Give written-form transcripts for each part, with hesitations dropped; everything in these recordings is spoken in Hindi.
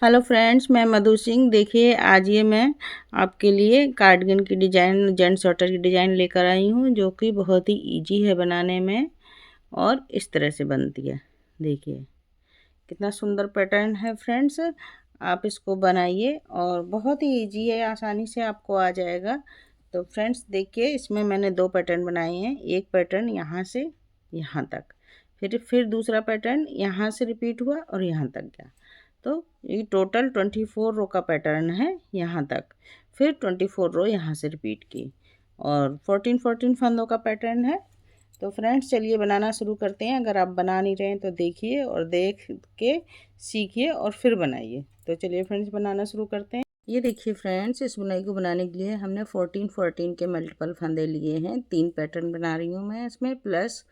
हेलो फ्रेंड्स, मैं मधु सिंह। देखिए, आज ये मैं आपके लिए कार्डिगन की डिज़ाइन, जेंट्स स्वेटर की डिज़ाइन लेकर आई हूँ, जो कि बहुत ही इजी है बनाने में और इस तरह से बनती है। देखिए कितना सुंदर पैटर्न है फ्रेंड्स। आप इसको बनाइए और बहुत ही इजी है, आसानी से आपको आ जाएगा। तो फ्रेंड्स देखिए, इसमें मैंने दो पैटर्न बनाए हैं। एक पैटर्न यहाँ से यहाँ तक, फिर दूसरा पैटर्न यहाँ से रिपीट हुआ और यहाँ तक गया। तो ये टोटल 24 रो का पैटर्न है यहाँ तक। फिर 24 रो यहाँ से रिपीट की और 14 फंदों का पैटर्न है। तो फ्रेंड्स चलिए बनाना शुरू करते हैं। अगर आप बना नहीं रहे हैं तो देखिए और देख के सीखिए और फिर बनाइए। तो चलिए फ्रेंड्स बनाना शुरू करते हैं। ये देखिए फ्रेंड्स, इस बुनाई को बनाने के लिए हमने 14 के मल्टीपल फंदे लिए हैं। 3 पैटर्न बना रही हूँ मैं इसमें, प्लस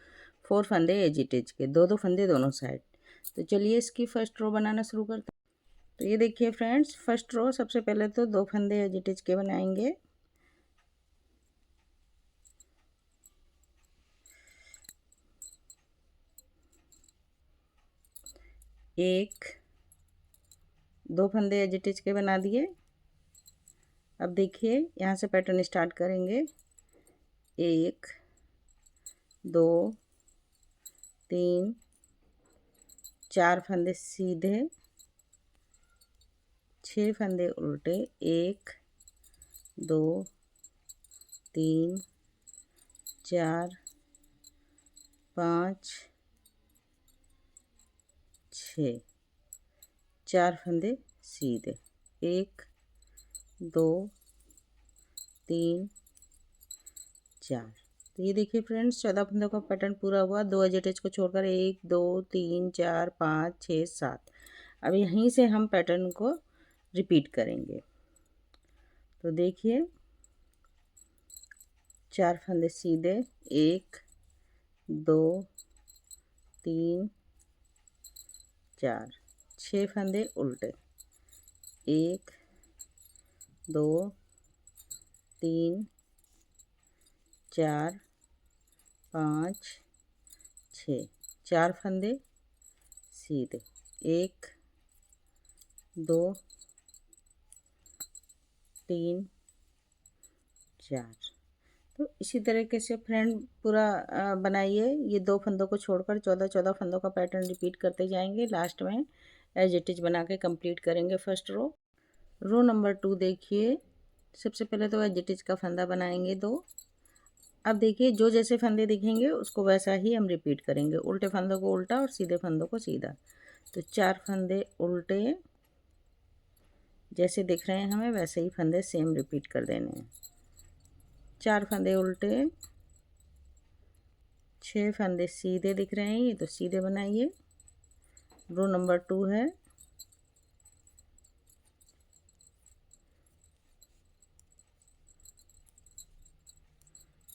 4 फंदे एज इट इज के, दो फंदे दोनों साइड। तो चलिए इसकी फर्स्ट रो बनाना शुरू करते हैं। तो ये देखिए फ्रेंड्स, फर्स्ट रो सबसे पहले तो 2 फंदे एज इट इज के बनाएंगे। एक, 2 फंदे एज इट इज के बना दिए। अब देखिए यहाँ से पैटर्न स्टार्ट करेंगे। 1 2 3 4 फंदे सीधे, 6 फंदे उल्टे। 1 2 3 4 5 6, 4 फंदे सीधे। 1 2 3 4। तो ये देखिए फ्रेंड्स, 14 फंदों का पैटर्न पूरा हुआ। 2 एज इट इज को छोड़कर 1 2 3 4 5 6 7। अब यहीं से हम पैटर्न को रिपीट करेंगे। तो देखिए 4 फंदे सीधे, 1 2 3 4, 6 फंदे उल्टे। 1 2 3 4 5 6, 4 फंदे सीधे। 1 2 3 4। तो इसी तरीके से फ्रेंड पूरा बनाइए। ये 2 फंदों को छोड़कर 14 फंदों का पैटर्न रिपीट करते जाएंगे। लास्ट में एज इट इज बना के कंप्लीट करेंगे फर्स्ट रो। रो नंबर 2 देखिए, सबसे पहले तो एज इट इज का फंदा बनाएंगे 2। अब देखिए जो जैसे फंदे दिखेंगे उसको वैसा ही हम रिपीट करेंगे। उल्टे फंदों को उल्टा और सीधे फंदों को सीधा। तो 4 फंदे उल्टे, जैसे दिख रहे हैं हमें वैसे ही फंदे सेम रिपीट कर देने हैं। 4 फंदे उल्टे, 6 फंदे सीधे दिख रहे हैं, ये तो सीधे बनाइए। रो नंबर 2 है।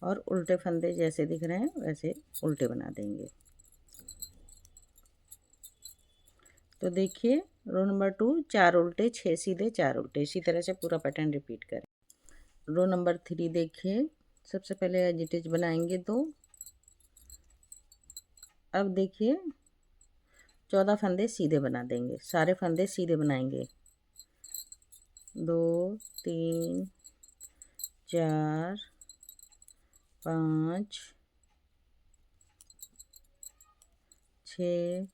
और उल्टे फंदे जैसे दिख रहे हैं वैसे उल्टे बना देंगे। तो देखिए रो नंबर 2, 4 उल्टे 6 सीधे 4 उल्टे, इसी तरह से पूरा पैटर्न रिपीट करें। रो नंबर 3 देखिए, सबसे पहले एज इट इज बनाएंगे 2। अब देखिए 14 फंदे सीधे बना देंगे, सारे फंदे सीधे बनाएंगे। 2 3 4 5 6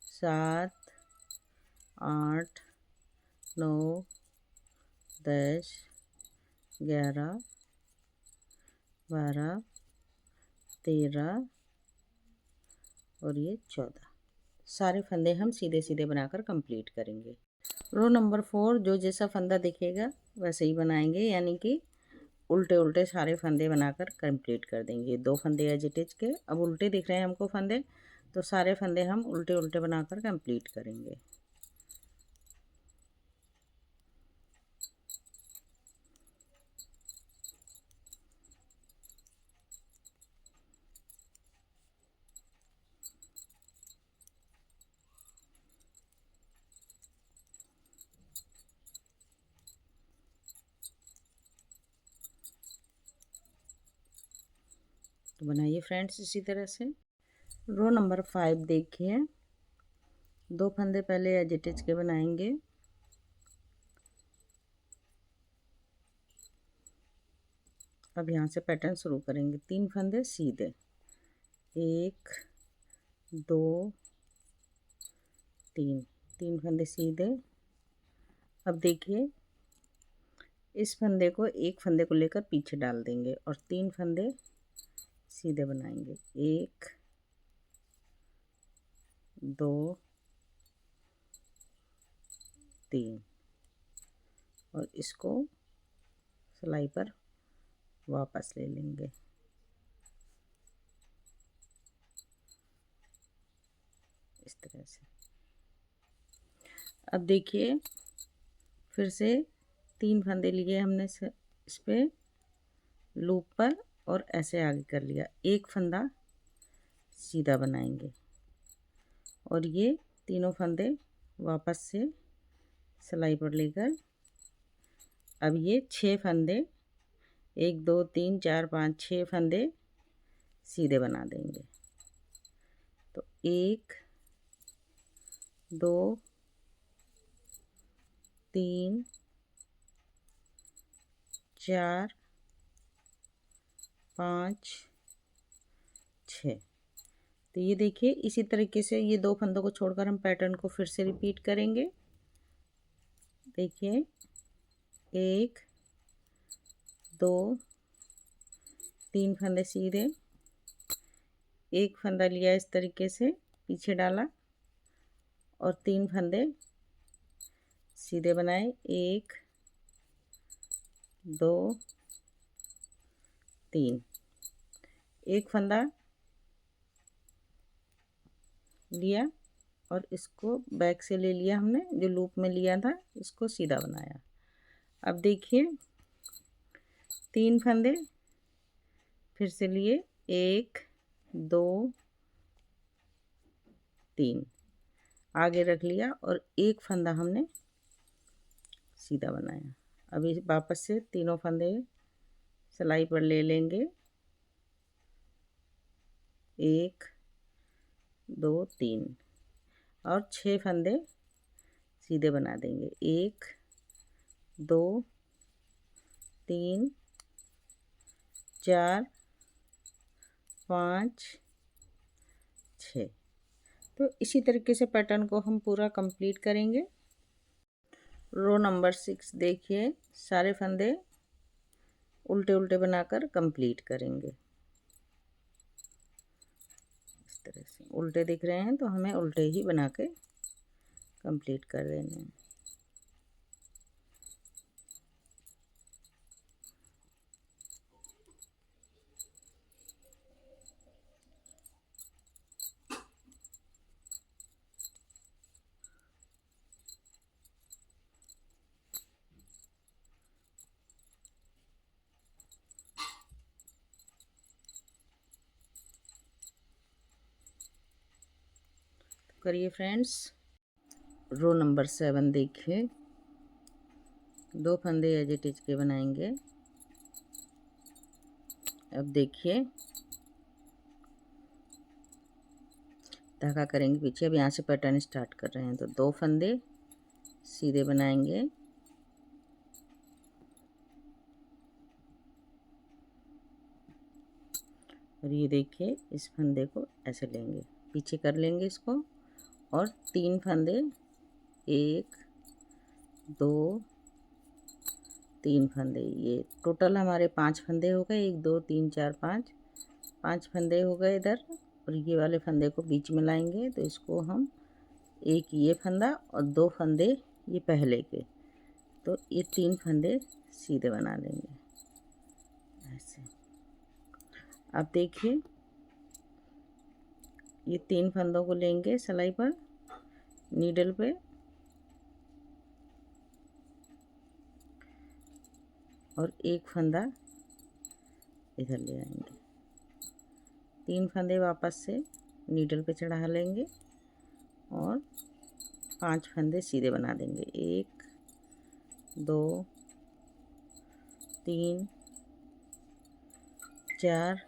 7 8 9 10 11 12 13 और ये 14। सारे फंदे हम सीधे सीधे बनाकर कंप्लीट करेंगे। रो नंबर 4, जो जैसा फंदा दिखेगा वैसे ही बनाएंगे, यानी कि उल्टे उल्टे सारे फंदे बनाकर कंप्लीट कर देंगे। 2 फंदे एज इट इज के, अब उल्टे दिख रहे हैं हमको फंदे, तो सारे फंदे हम उल्टे उल्टे बनाकर कंप्लीट करेंगे। तो बनाइए फ्रेंड्स इसी तरह से। रो नंबर 5 देखिए, 2 फंदे पहले एज इट इज के बनाएंगे। अब यहाँ से पैटर्न शुरू करेंगे। 3 फंदे सीधे, 1 2 3, 3 फंदे सीधे। अब देखिए इस फंदे को, एक फंदे को लेकर पीछे डाल देंगे और 3 फंदे सीधे बनाएंगे। 1 2 3 और इसको सिलाई पर वापस ले लेंगे। इस तरह से। अब देखिए फिर से 3 फंदे लिए हमने इस पे लूप पर और ऐसे आगे कर लिया। एक फंदा सीधा बनाएंगे और ये तीनों फंदे वापस से सिलाई पर लेकर अब ये 6 फंदे, 1 2 3 4 5 6 फंदे सीधे बना देंगे। तो 1 2 3 4 5 6। तो ये देखिए इसी तरीके से ये 2 फंदों को छोड़कर हम पैटर्न को फिर से रिपीट करेंगे। देखिए 1 2 3 फंदे सीधे, एक फंदा लिया इस तरीके से पीछे डाला और 3 फंदे सीधे बनाए। 1 2 3, एक फंदा लिया और इसको बैक से ले लिया हमने, जो लूप में लिया था इसको सीधा बनाया। अब देखिए 3 फंदे फिर से लिए, 1 2 3 आगे रख लिया और एक फंदा हमने सीधा बनाया। अभी वापस से तीनों फंदे सिलाई पर ले लेंगे। 1 2 3 और 6 फंदे सीधे बना देंगे। 1 2 3 4 5 6। तो इसी तरीके से पैटर्न को हम पूरा कंप्लीट करेंगे। रो नंबर 6 देखिए सारे फंदे उल्टे उल्टे बनाकर कंप्लीट करेंगे। इस तरह से उल्टे दिख रहे हैं तो हमें उल्टे ही बना के कंप्लीट कर देने हैं। करिए फ्रेंड्स। रो नंबर 7 देखिए 2 फंदे एज इट इज के बनाएंगे। अब देखिए धागा करेंगे पीछे। अब यहाँ से पैटर्न स्टार्ट कर रहे हैं तो 2 फंदे सीधे बनाएंगे, और ये देखिए इस फंदे को ऐसे लेंगे, पीछे कर लेंगे इसको और 3 फंदे, 1 2 3 फंदे, ये टोटल हमारे 5 फंदे हो गए। 1 2 3 4 5, 5 फंदे हो गए इधर। और ये वाले फंदे को बीच में लाएंगे तो इसको हम एक ये फंदा और 2 फंदे ये पहले के, तो ये 3 फंदे सीधे बना लेंगे ऐसे। अब देखिए ये 3 फंदों को लेंगे सिलाई पर, नीडल पे, और एक फंदा इधर ले आएंगे। 3 फंदे वापस से नीडल पे चढ़ा लेंगे और 5 फंदे सीधे बना देंगे। 1 2 3 4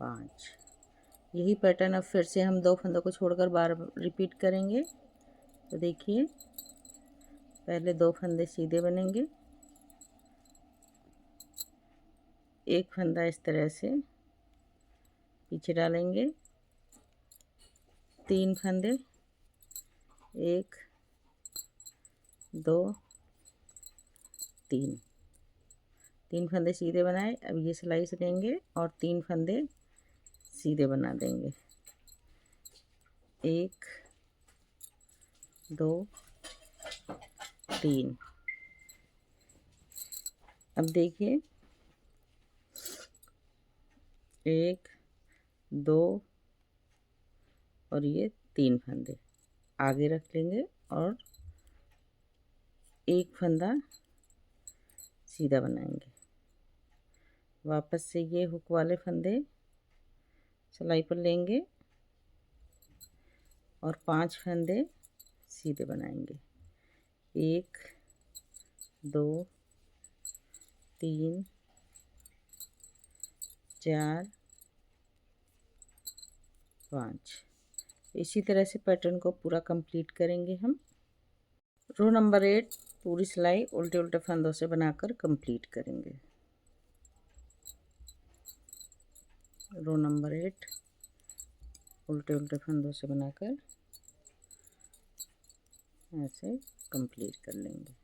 5। यही पैटर्न अब फिर से हम 2 फंदों को छोड़कर बार रिपीट करेंगे। तो देखिए पहले 2 फंदे सीधे बनेंगे, एक फंदा इस तरह से पीछे डालेंगे, 3 फंदे, 1 2 3, 3 फंदे सीधे बनाए। अब ये सिलाई से लेंगे और 3 फंदे सीधे बना देंगे, 1 2 3। अब देखिए 1 2 और ये 3 फंदे आगे रख लेंगे और एक फंदा सीधा बनाएंगे। वापस से ये हुक वाले फंदे सिलाई पर लेंगे और 5 फंदे सीधे बनाएंगे, 1 2 3 4 5। इसी तरह से पैटर्न को पूरा कंप्लीट करेंगे हम। रो नंबर 8 पूरी सिलाई उल्टे उल्टे फंदों से बनाकर कंप्लीट करेंगे। रो नंबर 8 उल्टे उल्टे फंदों से बनाकर ऐसे कंप्लीट कर लेंगे।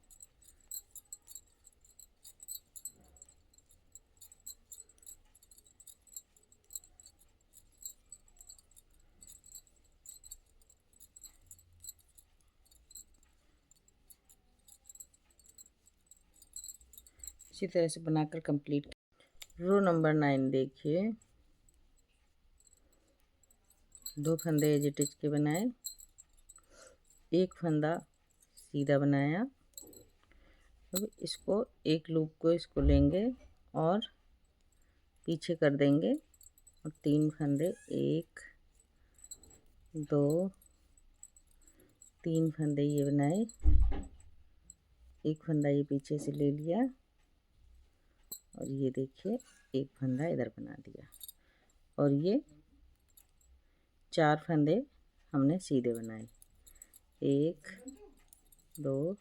इसी तरह से बनाकर कंप्लीट। रो नंबर 9 देखिए, 2 फंदे एज इट इज के बनाए, एक फंदा सीधा बनाया। अब इसको एक लूप को इसको लेंगे और पीछे कर देंगे और 3 फंदे, 1 2 3 फंदे ये बनाए, एक फंदा ये पीछे से ले लिया और ये देखिए एक फंदा इधर बना दिया और ये 4 फंदे हमने सीधे बनाए, 1 2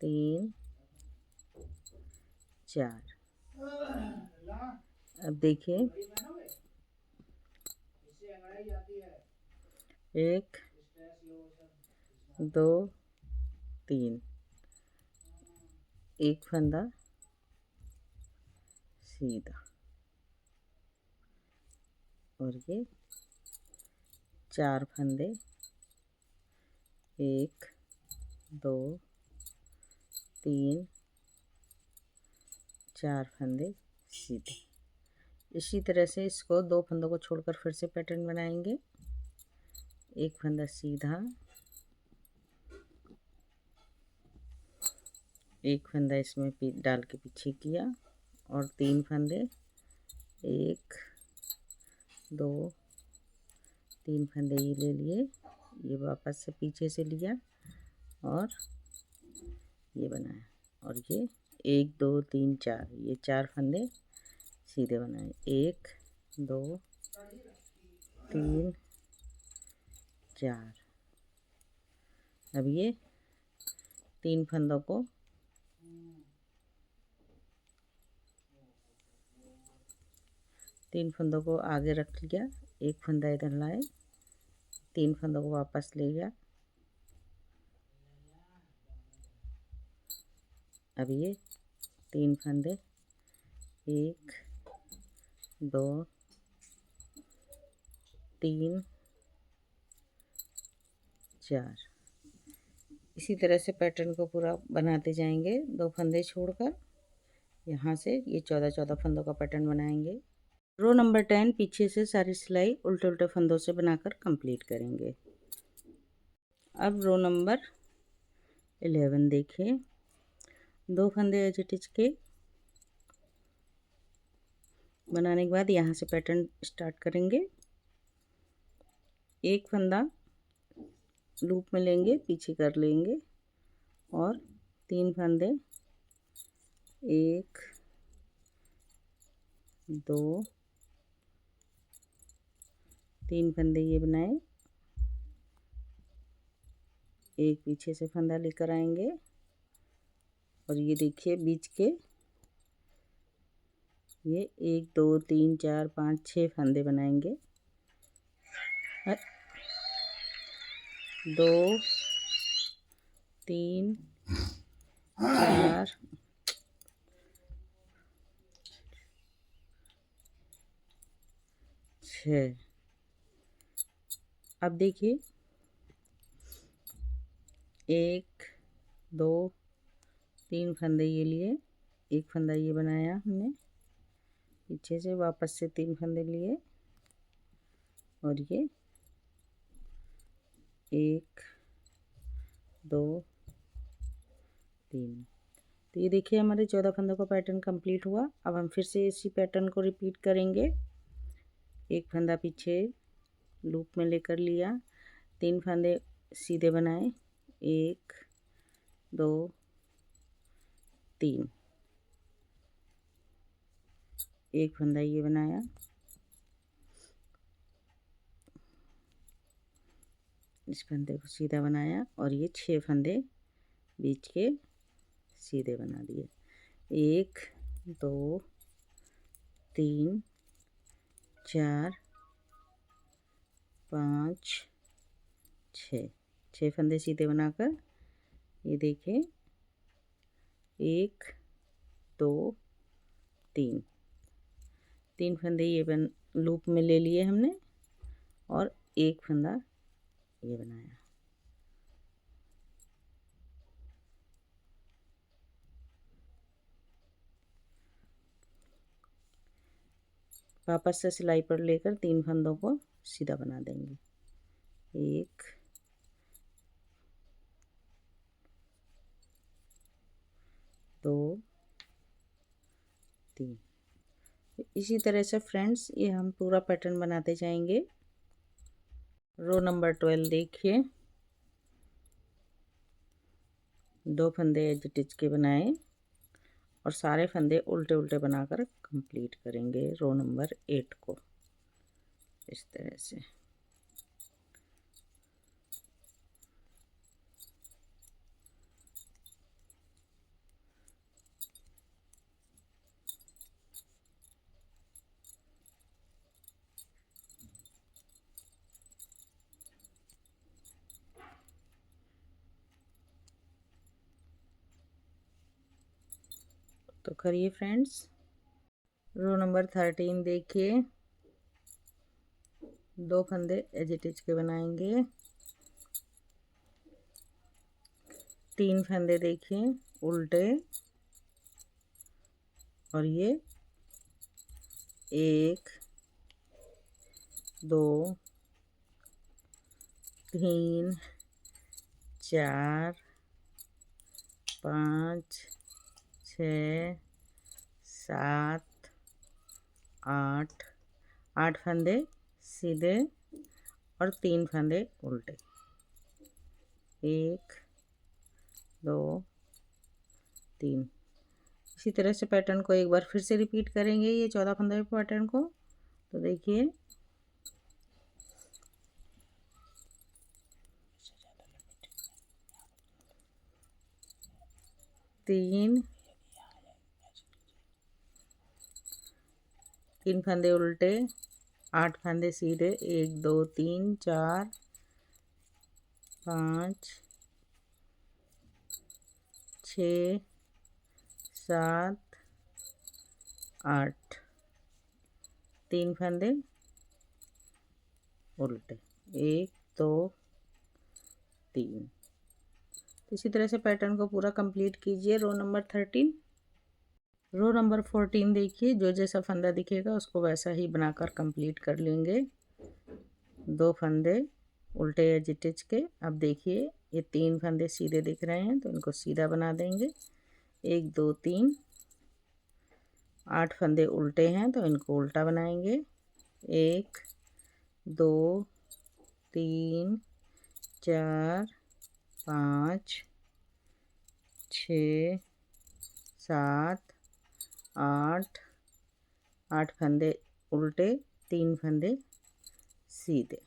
3 4। अब देखिए 1 2 3, एक फंदा सीधा और ये 4 फंदे, 1 2 3 4 फंदे सीधे। इसी तरह से इसको 2 फंदों को छोड़कर फिर से पैटर्न बनाएंगे। एक फंदा सीधा, एक फंदा इसमें डाल के पीछे किया और 3 फंदे, 1 2 3 फंदे ये ले लिए, ये वापस से पीछे से लिया और ये बनाया और ये 1 2 3 4, ये 4 फंदे सीधे बनाए, 1 2 3 4। अब ये 3 फंदों को आगे रख लिया, एक फंदा इधर लाए, 3 फंदों को वापस ले लिया। अब ये 3 फंदे, 1 2 3 4। इसी तरह से पैटर्न को पूरा बनाते जाएंगे, 2 फंदे छोड़कर यहाँ से ये 14 फंदों का पैटर्न बनाएंगे। रो नंबर 10 पीछे से सारी सिलाई उल्टे उल्टे फंदों से बनाकर कंप्लीट करेंगे। अब रो नंबर 11 देखिए, 2 फंदे एज इट इज के बनाने के बाद यहाँ से पैटर्न स्टार्ट करेंगे। एक फंदा लूप में लेंगे, पीछे कर लेंगे और 3 फंदे, 1 2 3 फंदे ये बनाए, एक पीछे से फंदा लेकर आएंगे और ये देखिए बीच के ये 1 2 3 4 5 6 फंदे बनाएंगे। 2 3 4 6। अब देखिए 1 2 3 फंदे ये लिए, एक फंदा ये बनाया हमने, पीछे से वापस से 3 फंदे लिए और ये 1 2 3। तो ये देखिए हमारे 14 फंदों का पैटर्न कंप्लीट हुआ। अब हम फिर से इसी पैटर्न को रिपीट करेंगे। एक फंदा पीछे लूप में लेकर लिया, 3 फंदे सीधे बनाए, 1 2 3, एक फंदा ये बनाया, इस फंदे को सीधा बनाया और ये 6 फंदे बीच के सीधे बना दिए। 1 2 3 4 5 6 फंदे सीधे बनाकर ये देखिए 1 2 3 फंदे ये लूप में ले लिए हमने और एक फंदा ये बनाया। वापस से सिलाई पर लेकर 3 फंदों को सीधा बना देंगे। 1 2 3। इसी तरह से फ्रेंड्स ये हम पूरा पैटर्न बनाते जाएंगे। रो नंबर 12 देखिए, 2 फंदे एज टिच के बनाए और सारे फंदे उल्टे उल्टे बनाकर कंप्लीट करेंगे रो नंबर 8 को इस तरह से। तो करिए फ्रेंड्स। रो नंबर 13 देखिए, 2 फंदे एज टिच के बनाएंगे, 3 फंदे देखिए उल्टे और ये 1 2 3 4 5 6 7 8 फंदे सीधे और 3 फंदे उल्टे। 1 2 3। इसी तरह से पैटर्न को एक बार फिर से रिपीट करेंगे, ये 14 फंदे पैटर्न को। तो देखिए 3 फंदे उल्टे, 8 फंदे सीधे, 1 2 3 4 5 6 7 8, 3 फंदे उल्टे, 1 2 3। इसी तरह से पैटर्न को पूरा कंप्लीट कीजिए रो नंबर 13। रो नंबर 14 देखिए, जो जैसा फंदा दिखेगा उसको वैसा ही बनाकर कंप्लीट कर लेंगे। 2 फंदे उल्टे एज टिच के। अब देखिए ये 3 फंदे सीधे दिख रहे हैं तो इनको सीधा बना देंगे। 1 2 3। 8 फंदे उल्टे हैं तो इनको उल्टा बनाएंगे। 1 2 3 4 5 6 7 8 फंदे उल्टे, 3 फंदे सीधे।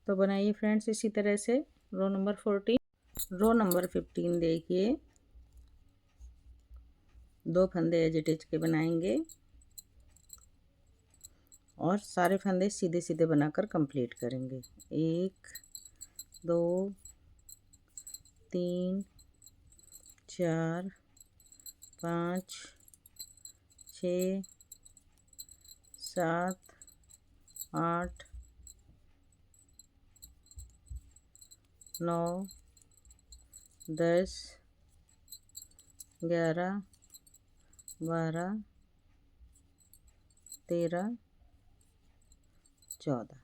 तो बनाइए फ्रेंड्स इसी तरह से रो नंबर 14। रो नंबर 15 देखिए, 2 फंदे एज इट इज के बनाएंगे और सारे फंदे सीधे सीधे बनाकर कंप्लीट करेंगे। 1 2 3 4 5 6 7 8 9 10 11 12 13 14।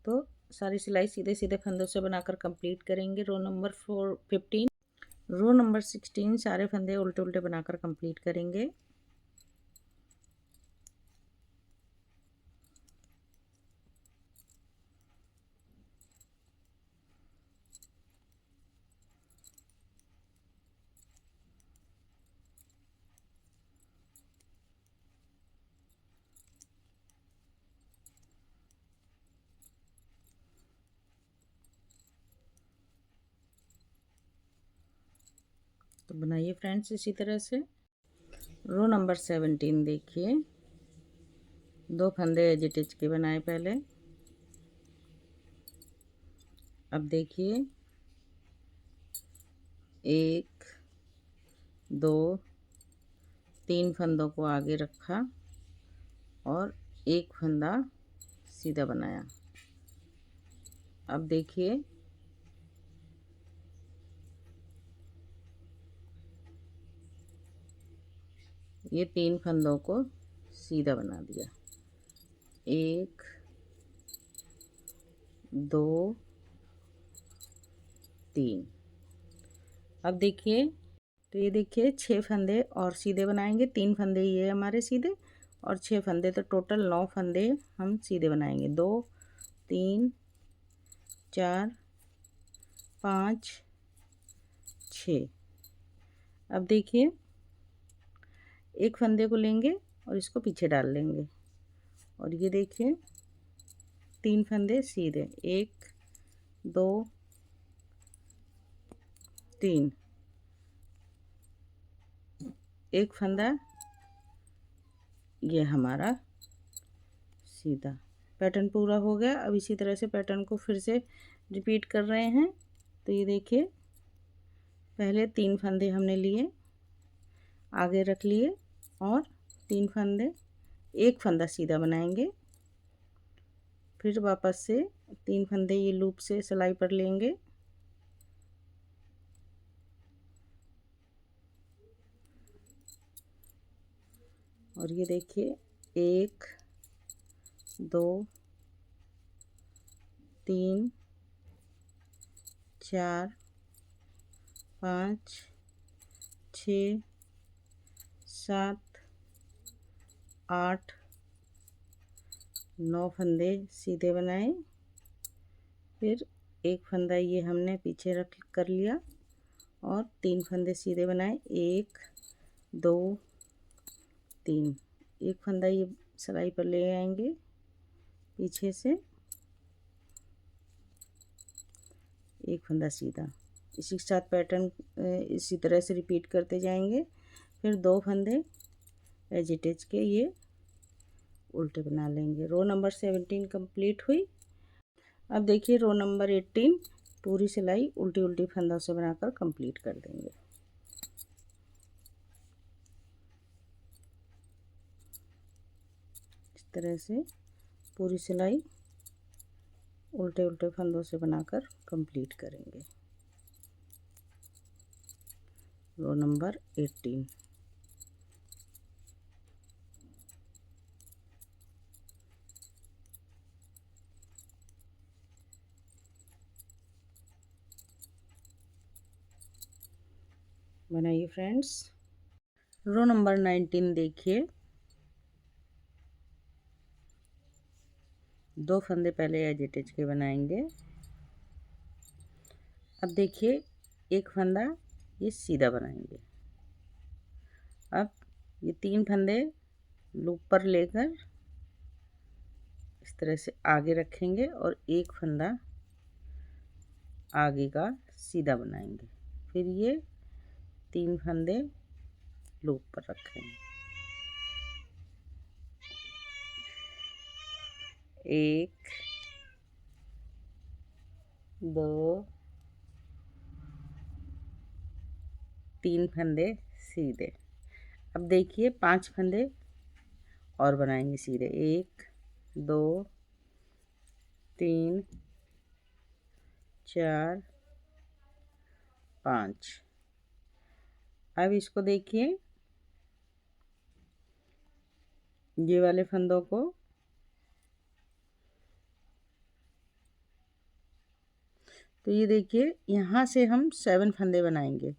तो सारी सिलाई सीधे सीधे फंदों से बनाकर कंप्लीट करेंगे। रो नंबर 15, रो नंबर 16 सारे फंदे उल्टे उल्टे बनाकर कंप्लीट करेंगे। तो बनाइए फ्रेंड्स इसी तरह से। रो नंबर 17 देखिए, 2 फंदे एज इट इज के बनाए पहले। अब देखिए 1 2 3 फंदों को आगे रखा और एक फंदा सीधा बनाया। अब देखिए ये 3 फंदों को सीधा बना दिया। 1 2 3। अब देखिए, तो ये देखिए 6 फंदे और सीधे बनाएंगे। 3 फंदे ये हमारे सीधे और 6 फंदे, तो टोटल 9 फंदे हम सीधे बनाएंगे। 2 3 4 5 6। अब देखिए एक फंदे को लेंगे और इसको पीछे डाल लेंगे और ये देखिए 3 फंदे सीधे, 1 2 3, एक फंदा ये हमारा सीधा। पैटर्न पूरा हो गया। अब इसी तरह से पैटर्न को फिर से रिपीट कर रहे हैं। तो ये देखिए पहले 3 फंदे हमने लिए, आगे रख लिए और 3 फंदे, एक फंदा सीधा बनाएंगे। फिर वापस से 3 फंदे ये लूप से सिलाई पर लेंगे और ये देखिए 1 2 3 4 5 6 7 8 9 फंदे सीधे बनाए। फिर एक फंदा ये हमने पीछे रख कर लिया और 3 फंदे सीधे बनाए। 1 2 3, एक फंदा ये सिलाई पर ले आएंगे पीछे से, एक फंदा सीधा। इसी के साथ पैटर्न इसी तरह से रिपीट करते जाएंगे। फिर 2 फंदे एज इट इज के ये उल्टे बना लेंगे। रो नंबर 17 कंप्लीट हुई। अब देखिए रो नंबर 18 पूरी सिलाई उल्टी उल्टी फंदों से बनाकर कंप्लीट कर देंगे। इस तरह से पूरी सिलाई उल्टे उल्टे फंदों से बनाकर कंप्लीट करेंगे। Row number 18। बनाइए फ्रेंड्स। रो नंबर 19 देखिए, 2 फंदे पहले एज इट इज के बनाएंगे। अब देखिए एक फंदा ये सीधा बनाएंगे। अब ये 3 फंदे लूप पर लेकर इस तरह से आगे रखेंगे और एक फंदा आगे का सीधा बनाएंगे। फिर ये 3 फंदे लूप पर रखेंगे। 1 2 3 फंदे सीधे। अब देखिए 5 फंदे और बनाएंगे सीधे। 1 2 3 4 5। अब इसको देखिए, ये वाले फंदों को तो ये देखिए यहाँ से हम 7 फंदे बनाएंगे।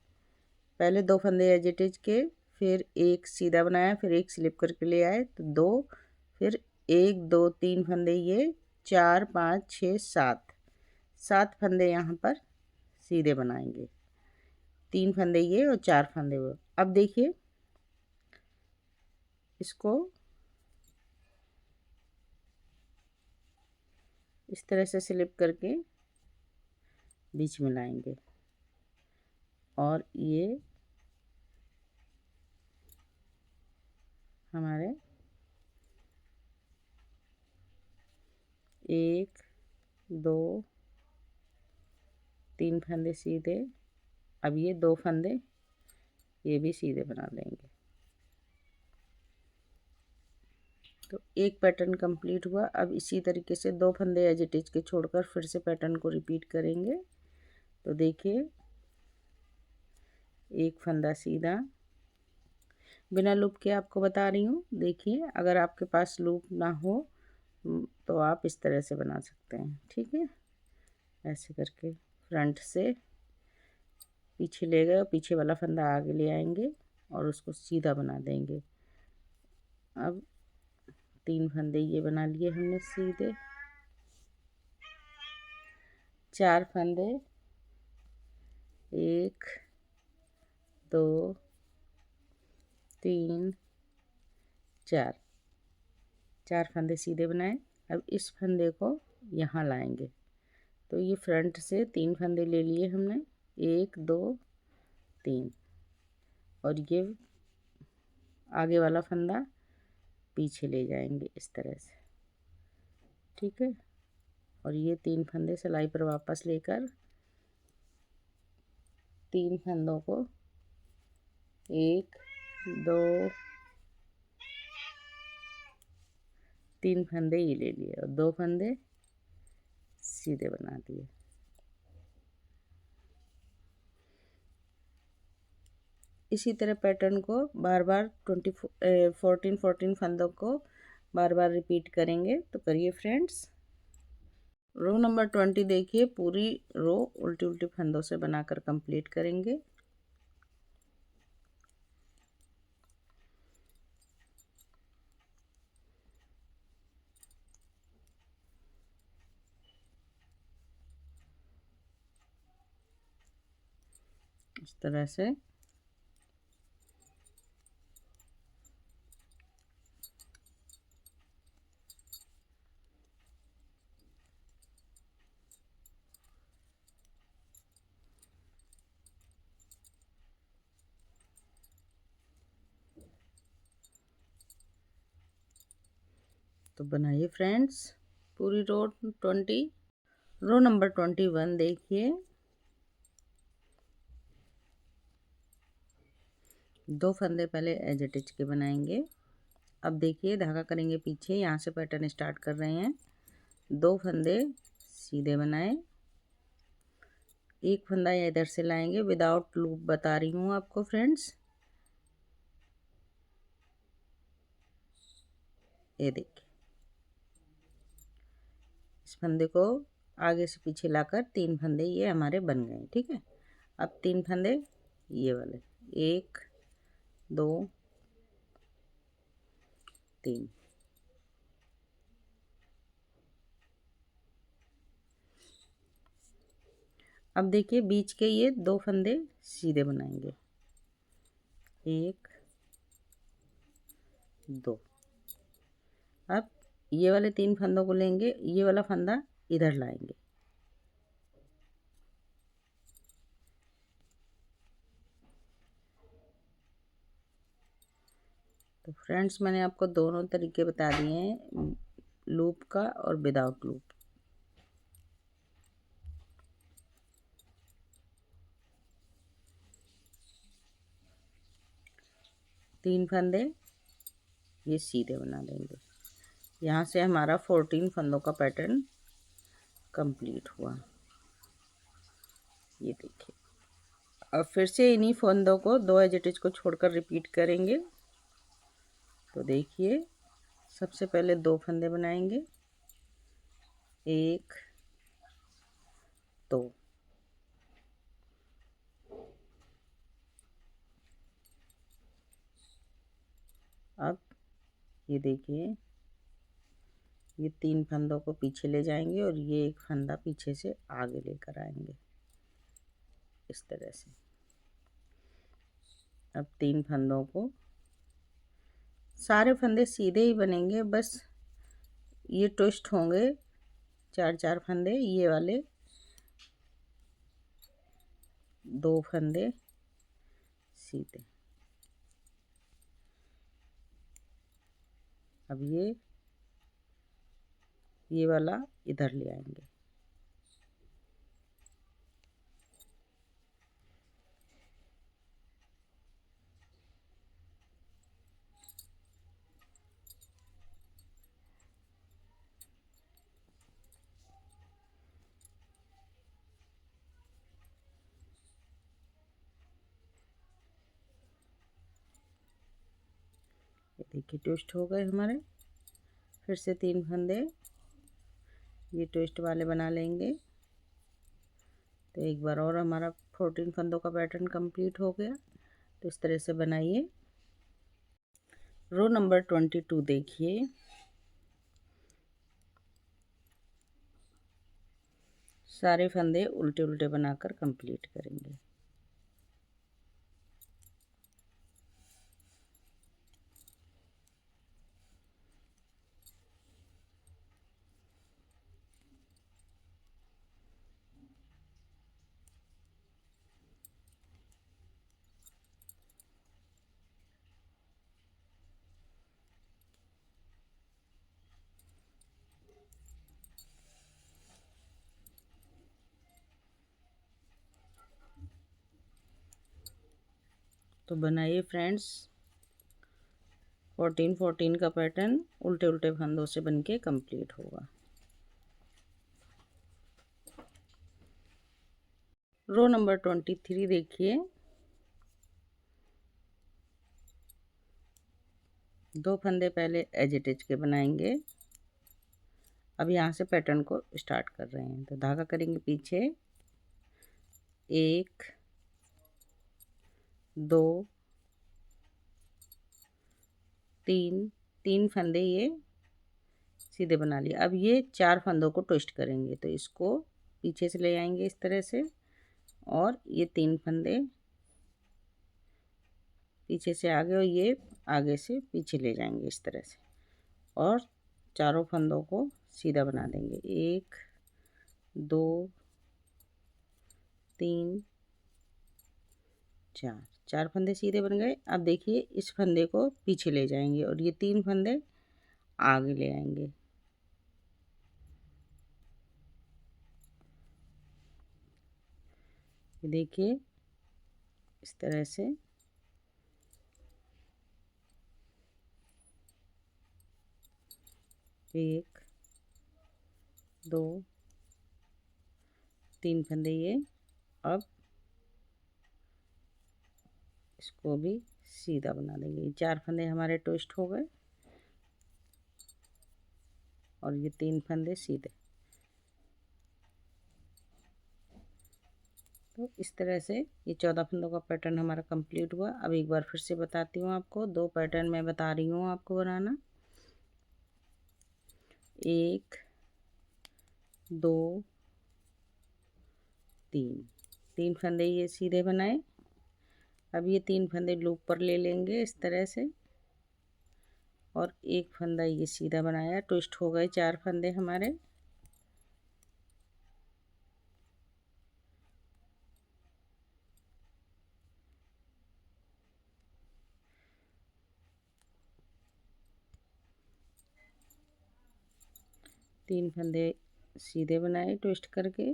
पहले 2 फंदे एज इट इज के, फिर एक सीधा बनाया, फिर एक स्लिप करके ले आए तो 2, फिर 1 2 3 फंदे, ये 4 5 6 7 फंदे यहाँ पर सीधे बनाएंगे। 3 फंदे ये और 4 फंदे वो। अब देखिए इसको इस तरह से स्लिप करके बीच में लाएंगे और ये हमारे 1 2 3 फंदे सीधे। अब ये 2 फंदे ये भी सीधे बना लेंगे। तो एक पैटर्न कंप्लीट हुआ। अब इसी तरीके से 2 फंदे एज इट इज के छोड़कर फिर से पैटर्न को रिपीट करेंगे। तो देखिए एक फंदा सीधा, बिना लूप के आपको बता रही हूँ। देखिए अगर आपके पास लूप ना हो तो आप इस तरह से बना सकते हैं, ठीक है। ऐसे करके फ्रंट से पीछे ले गए और पीछे वाला फंदा आगे ले आएंगे और उसको सीधा बना देंगे। अब 3 फंदे ये बना लिए हमने सीधे, 4 फंदे 1 2 3 4 फंदे सीधे बनाए। अब इस फंदे को यहाँ लाएंगे। तो ये फ्रंट से 3 फंदे ले लिए हमने, 1 2 3, और ये आगे वाला फंदा पीछे ले जाएंगे इस तरह से, ठीक है। और ये 3 फंदे सिलाई पर वापस लेकर 3 फंदों को 1 2 3 फंदे ये ले लिए और 2 फंदे सीधे बना दिए। इसी तरह पैटर्न को बार बार 14 फंदों को बार बार रिपीट करेंगे। तो करिए फ्रेंड्स। रो नंबर 20 देखिए, पूरी रो उल्टी उल्टी फंदों से बनाकर कंप्लीट करेंगे। इस तरह से तो बनाइए फ्रेंड्स पूरी रो 20। रो नंबर 21 देखिए, 2 फंदे पहले एज इट इज के बनाएंगे। अब देखिए धागा करेंगे पीछे, यहाँ से पैटर्न स्टार्ट कर रहे हैं। 2 फंदे सीधे बनाए, एक फंदा इधर से लाएंगे, विदाउट लूप बता रही हूँ आपको फ्रेंड्स। ये देखिए इस फंदे को आगे से पीछे लाकर 3 फंदे ये हमारे बन गए, ठीक है। अब 3 फंदे ये वाले, 1 2 3। अब देखिए बीच के ये 2 फंदे सीधे बनाएंगे, 1 2। अब ये वाले 3 फंदों को लेंगे, ये वाला फंदा इधर लाएंगे, तो फ्रेंड्स मैंने आपको दोनों तरीके बता दिए हैं, लूप का और विदाउट लूप। तीन फंदे ये सीधे बना देंगे। यहाँ से हमारा 14 फंदों का पैटर्न कंप्लीट हुआ। ये देखिए, अब फिर से इन्हीं फंदों को 2 एज इट इज को छोड़कर रिपीट करेंगे। तो देखिए, सबसे पहले 2 फंदे बनाएंगे, 1 2। अब ये देखिए, ये 3 फंदों को पीछे ले जाएंगे और ये एक फंदा पीछे से आगे लेकर आएंगे इस तरह से। अब 3 फंदों को, सारे फंदे सीधे ही बनेंगे, बस ये ट्विस्ट होंगे 4-4 फंदे, ये वाले 2 फंदे सीधे। अब ये वाला इधर ले आएंगे। ये देखिए, ट्विस्ट हो गए हमारे। फिर से 3 फंदे ये ट्विस्ट वाले बना लेंगे। तो एक बार और हमारा 14 फंदों का पैटर्न कंप्लीट हो गया। तो इस तरह से बनाइए। रो नंबर 22 देखिए, सारे फंदे उल्टे उल्टे बनाकर कंप्लीट करेंगे। तो बनाइए फ्रेंड्स, 14-14 का पैटर्न उल्टे उल्टे फंदों से बनके कंप्लीट होगा। रो नंबर 23 देखिए, 2 फंदे पहले एज इट इज के बनाएंगे। अब यहाँ से पैटर्न को स्टार्ट कर रहे हैं। तो धागा करेंगे पीछे, 1 2 3 फंदे ये सीधे बना लिए। अब ये 4 फंदों को ट्विस्ट करेंगे। तो इसको पीछे से ले आएंगे इस तरह से, और ये 3 फंदे पीछे से आगे और ये आगे से पीछे ले जाएंगे इस तरह से, और चारों फंदों को सीधा बना देंगे। 1 2 3 4 फंदे सीधे बन गए। अब देखिए, इस फंदे को पीछे ले जाएंगे और ये 3 फंदे आगे ले आएंगे। देखिए, इस तरह से 1 2 3 फंदे ये। अब इसको भी सीधा बना देंगे। ये 4 फंदे हमारे ट्विस्ट हो गए और ये 3 फंदे सीधे। तो इस तरह से ये 14 फंदों का पैटर्न हमारा कंप्लीट हुआ। अब एक बार फिर से बताती हूँ आपको, 2 पैटर्न मैं बता रही हूँ आपको बनाना। 1 2 3 फंदे ये सीधे बनाए। अब ये 3 फंदे लूप पर ले लेंगे इस तरह से, और एक फंदा ये सीधा बनाया। ट्विस्ट हो गए 4 फंदे हमारे। 3 फंदे सीधे बनाए ट्विस्ट करके।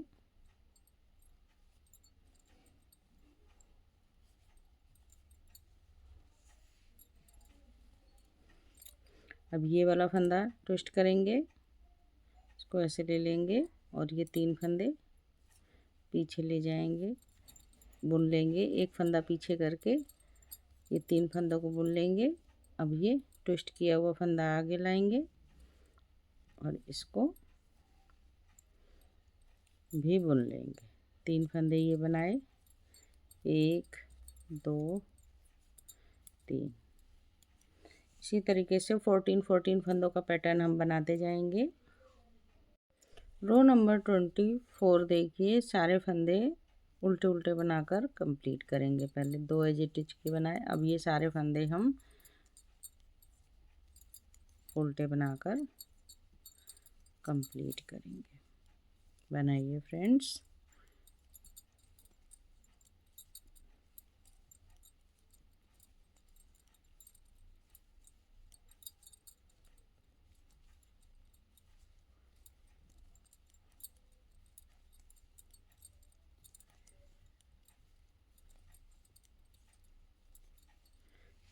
अब ये वाला फंदा ट्विस्ट करेंगे, इसको ऐसे ले लेंगे और ये 3 फंदे पीछे ले जाएंगे, बुन लेंगे। एक फंदा पीछे करके ये 3 फंदों को बुन लेंगे। अब ये ट्विस्ट किया हुआ फंदा आगे लाएंगे और इसको भी बुन लेंगे। 3 फंदे ये बनाए, 1 2 3। इसी तरीके से 14 फंदों का पैटर्न हम बनाते जाएंगे। रो नंबर 24 देखिए, सारे फंदे उल्टे उल्टे बनाकर कंप्लीट करेंगे। पहले 2 एज स्टिच के बनाए, अब ये सारे फंदे हम उल्टे बनाकर कंप्लीट करेंगे। बनाइए फ्रेंड्स।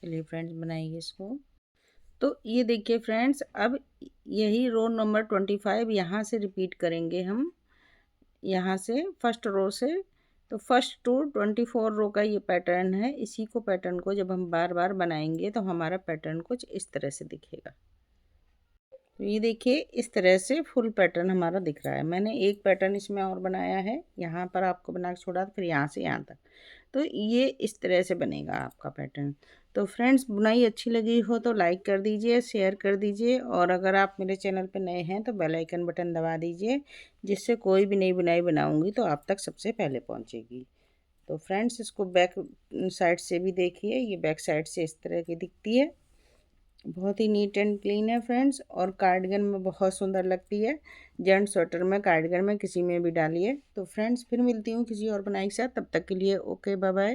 चलिए फ्रेंड्स, बनाइए इसको। तो ये देखिए फ्रेंड्स, अब यही रो नंबर 25 यहाँ से रिपीट करेंगे हम, यहाँ से फर्स्ट रो से। तो फर्स्ट टू 24 रो का ये पैटर्न है। इसी को पैटर्न को जब हम बार बार बनाएंगे तो हमारा पैटर्न कुछ इस तरह से दिखेगा। तो ये देखिए, इस तरह से फुल पैटर्न हमारा दिख रहा है। मैंने एक पैटर्न इसमें और बनाया है, यहाँ पर आपको बना के छोड़ा, फिर यहाँ से यहाँ तक। तो ये इस तरह से बनेगा आपका पैटर्न। तो फ्रेंड्स, बुनाई अच्छी लगी हो तो लाइक कर दीजिए, शेयर कर दीजिए, और अगर आप मेरे चैनल पर नए हैं तो बेल आइकन बटन दबा दीजिए, जिससे कोई भी नई बुनाई बनाऊंगी तो आप तक सबसे पहले पहुंचेगी। तो फ्रेंड्स, इसको बैक साइड से भी देखिए, ये बैक साइड से इस तरह की दिखती है। बहुत ही नीट एंड क्लीन है फ्रेंड्स, और कार्डिगन में बहुत सुंदर लगती है। जेंट्स स्वेटर में, कार्डिगन में, किसी में भी डालिए। तो फ्रेंड्स, फिर मिलती हूँ किसी और बनाई के साथ। तब तक के लिए ओके, बाय बाय।